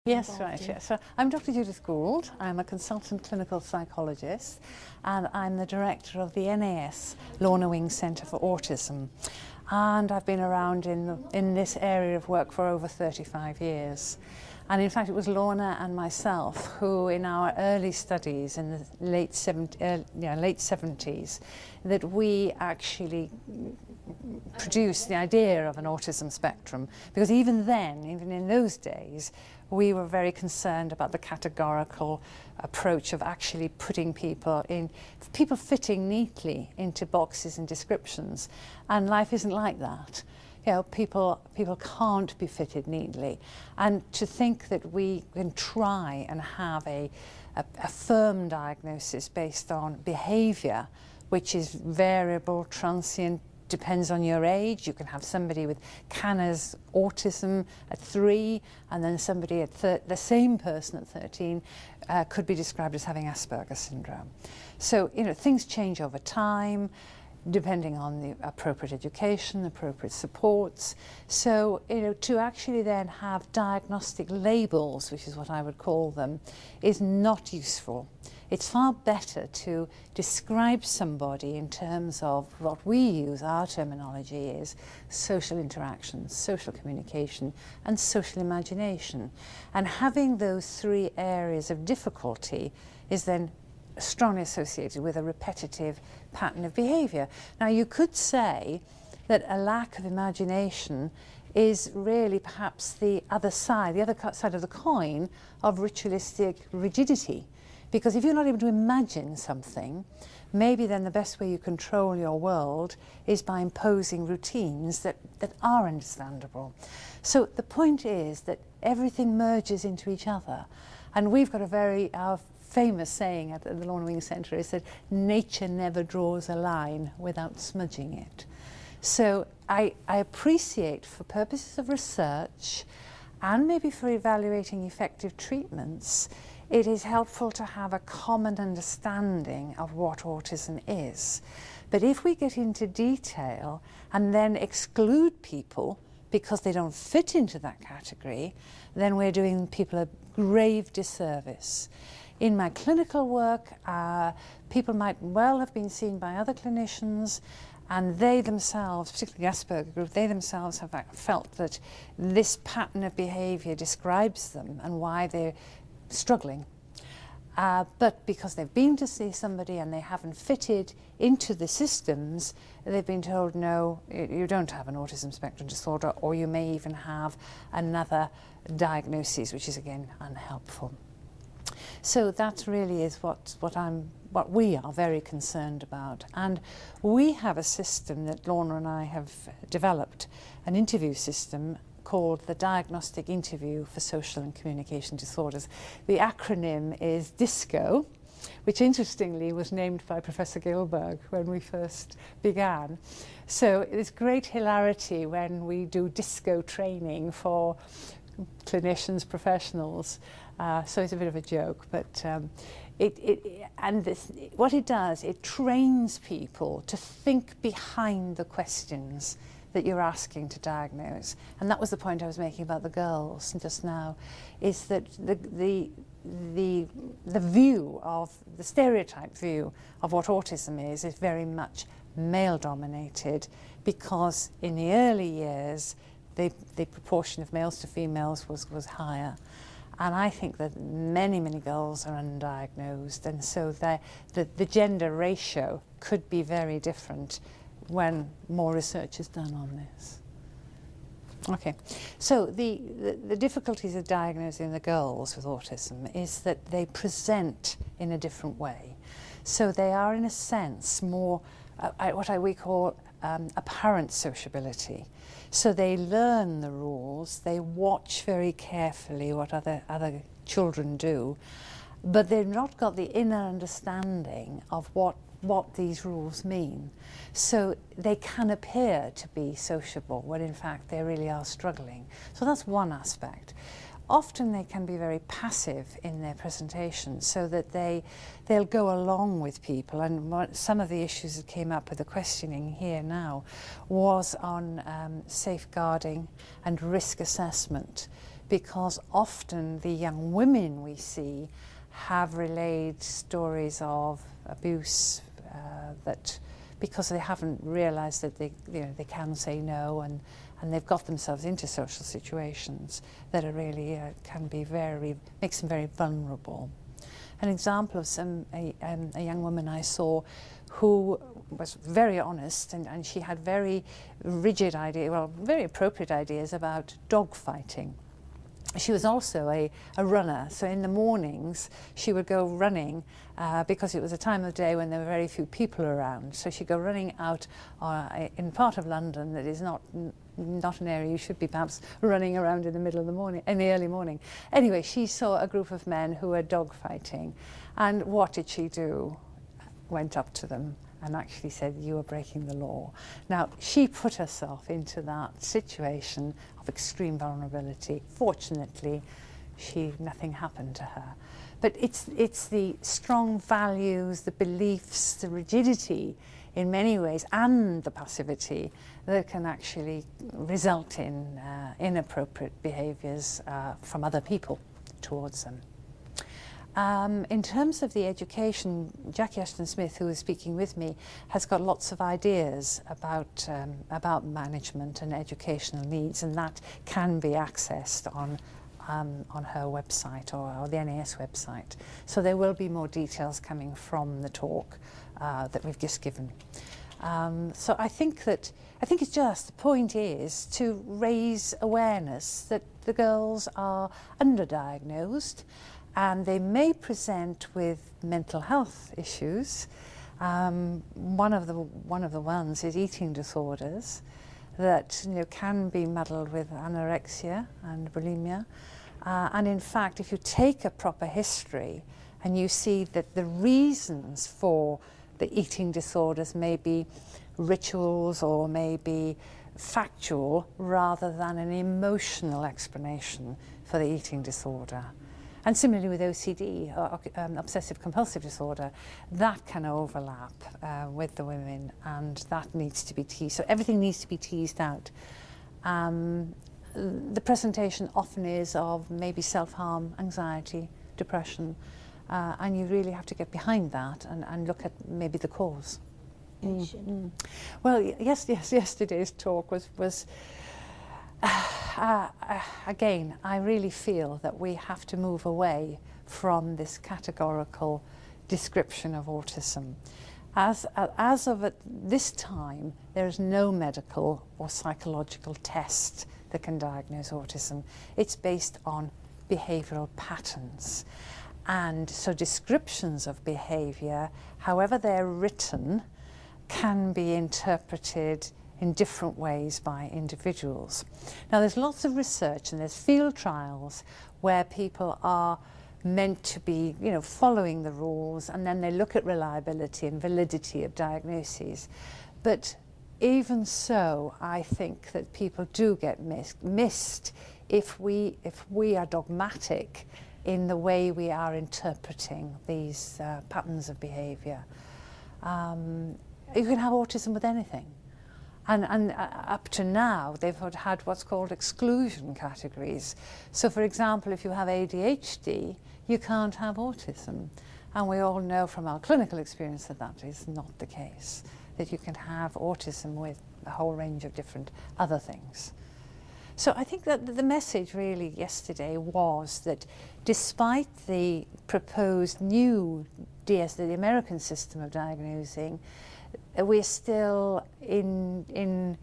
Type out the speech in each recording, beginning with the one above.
Yes, right, yes. So I'm Dr. Judith Gould. I'm a consultant clinical psychologist and I'm the director of the NAS Lorna Wing Centre for Autism. And I've been around in this area of work for over 35 years. And in fact, it was Lorna and myself who, in our early studies in the late 70s, that we actually produced the idea of an autism spectrum. Because even then, even in those days, we were very concerned about the categorical approach of actually putting people fitting neatly into boxes and descriptions. And life isn't like that. You know, people can't be fitted neatly. And to think that we can try and have a firm diagnosis based on behaviour, which is variable, transient, depends on your age. You can have somebody with Kanner's autism at 3, and then somebody at the same person at 13 could be described as having Asperger's syndrome. So, you know, things change over time, depending on the appropriate education, appropriate supports. So, you know, to actually then have diagnostic labels, which is what I would call them, is not useful. It's far better to describe somebody in terms of what we use, our terminology is social interactions, social communication, and social imagination. And having those 3 areas of difficulty is then strongly associated with a repetitive pattern of behaviour. Now, you could say that a lack of imagination is really perhaps the other side of the coin of ritualistic rigidity. Because if you're not able to imagine something, maybe then the best way you control your world is by imposing routines that are understandable. So the point is that everything merges into each other. And we've got our famous saying at the Lorna Wing Centre is that nature never draws a line without smudging it. So I appreciate, for purposes of research and maybe for evaluating effective treatments, it is helpful to have a common understanding of what autism is. But if we get into detail and then exclude people because they don't fit into that category, then we're doing people a grave disservice. In my clinical work, people might well have been seen by other clinicians, and they themselves, particularly the Asperger group, they themselves have felt that this pattern of behaviour describes them and why they're struggling. But because they've been to see somebody and they haven't fitted into the systems, they've been told, no, you don't have an autism spectrum disorder, or you may even have another diagnosis, which is again unhelpful. So that really is what we are very concerned about. And we have a system that Lorna and I have developed, an interview system called the Diagnostic Interview for Social and Communication Disorders. The acronym is DISCO, which interestingly was named by Professor Gilberg when we first began. So it's great hilarity when we do DISCO training for clinicians, professionals. So it's a bit of a joke, but what it does, it trains people to think behind the questions that you're asking to diagnose. And that was the point I was making about the girls just now, is that the view of, the stereotype view of what autism is very much male dominated, because in the early years the proportion of males to females was higher. And I think that many girls are undiagnosed, and so the gender ratio could be very different when more research is done on this. Okay, so the difficulties of diagnosing the girls with autism is that they present in a different way. So they are, in a sense, more what we call apparent sociability. So they learn the rules, they watch very carefully what other children do, but they've not got the inner understanding of what these rules mean. So they can appear to be sociable when in fact they really are struggling. So that's one aspect. Often they can be very passive in their presentation, so that they'll go along with people. And some of the issues that came up with the questioning here now was on safeguarding and risk assessment. because often the young women we see have relayed stories of abuse that because they haven't realised that they can say no, and they've got themselves into social situations that are really can be makes them very vulnerable. An example of a young woman I saw who was very honest, and she had very rigid very appropriate ideas about dog fighting. She was also a runner, so in the mornings she would go running because it was a time of day when there were very few people around. So she'd go running out in part of London that is not an area you should be perhaps running around in the middle of the morning, in the early morning. Anyway, she saw a group of men who were dog fighting, and what did she do? Went up to them and actually said, "You are breaking the law." Now, she put herself into that situation of extreme vulnerability. Fortunately, nothing happened to her. But it's the strong values, the beliefs, the rigidity in many ways, and the passivity that can actually result in inappropriate behaviours from other people towards them. In terms of the education, Jackie Ashton-Smith, who is speaking with me, has got lots of ideas about management and educational needs, and that can be accessed on her website or the NAS website. So there will be more details coming from the talk that we've just given. So I think it's just, the point is to raise awareness that the girls are underdiagnosed, and they may present with mental health issues. One of the ones is eating disorders that can be muddled with anorexia and bulimia. And in fact, if you take a proper history and you see that the reasons for the eating disorders may be rituals or may be factual rather than an emotional explanation for the eating disorder. And similarly with OCD, obsessive compulsive disorder, that can overlap with the women, and that needs to be teased. So everything needs to be teased out. The presentation often is of maybe self-harm, anxiety, depression, and you really have to get behind that and look at maybe the cause. Well, yesterday's talk was again, I really feel that we have to move away from this categorical description of autism. As of at this time, there is no medical or psychological test that can diagnose autism. It's based on behavioural patterns. And so descriptions of behaviour, however they're written, can be interpreted in different ways by individuals. Now, there's lots of research and there's field trials where people are meant to be, following the rules, and then they look at reliability and validity of diagnoses. But even so, I think that people do get missed if we are dogmatic in the way we are interpreting these patterns of behaviour. You can have autism with anything. And up to now, they've had what's called exclusion categories. So, for example, if you have ADHD, you can't have autism. And we all know from our clinical experience that that is not the case, that you can have autism with a whole range of different other things. So I think that the message really yesterday was that despite the proposed new the American system of diagnosing, we're still in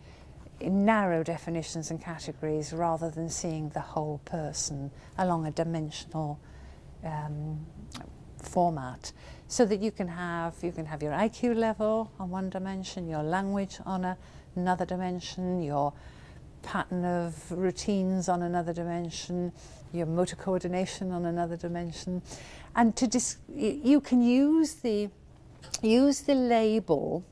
narrow definitions and categories rather than seeing the whole person along a dimensional format, so that you can have your IQ level on one dimension, your language on another dimension, your pattern of routines on another dimension, your motor coordination on another dimension, and you can use the label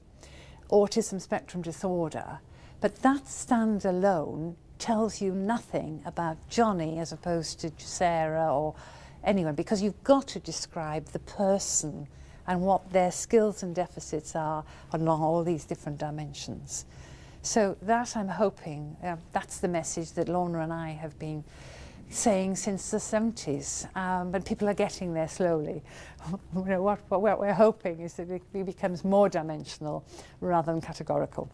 autism spectrum disorder, but that standalone tells you nothing about Johnny as opposed to Sarah or anyone, because you've got to describe the person and what their skills and deficits are along all these different dimensions. So that, I'm hoping, that's the message that Lorna and I have been saying since the 70s, but people are getting there slowly. What we're hoping is that it becomes more dimensional rather than categorical.